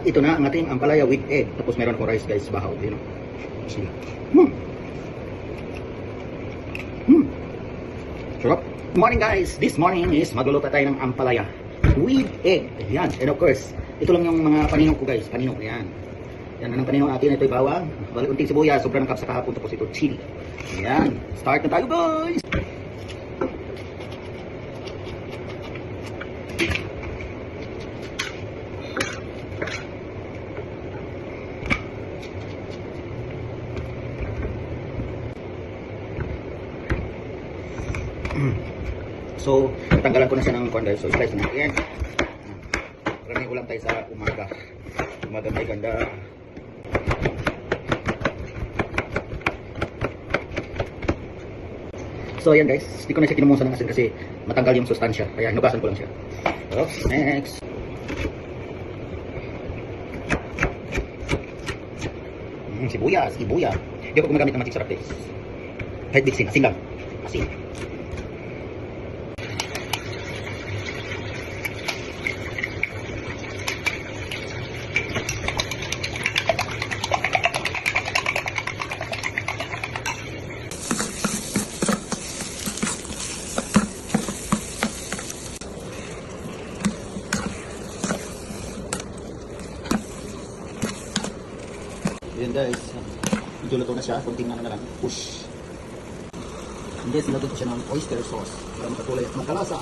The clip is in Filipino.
ito na ang ating ampalaya with egg. Tapos meron akong rice guys, bahaw. You know? Sila. Sarap. Good morning guys. This morning is magluluto tayo ng ampalaya with egg. Yan. And of course, ito lang yung mga paninong ko guys. Paninong. Yan. Yan ang paninong natin. Ito ay bawang. Balik unting sibuyas. Sobrang nakap sa kahapon. Tapos ito chili. Yan. Start na tayo guys. So, tanggalan ko na siya ng corn guys. So, slice na natin. Para may ulam tayo sa umaga. Umaga may ganda. So, ayan guys. Hindi ko na siya kinumusan ng asin kasi matanggal yung sustansya. Kaya hinugasan ko lang siya. So, next. Sibuyas, ibuya. Hindi ako gumagamit ng magic sarap guys. Kahit bigsin, asin lang. Asin. Ayan guys, medyo luto na siya, kunting ano na lang, push. And guys, nilagyan ko siya ng oyster sauce para makatulay at magkalasa.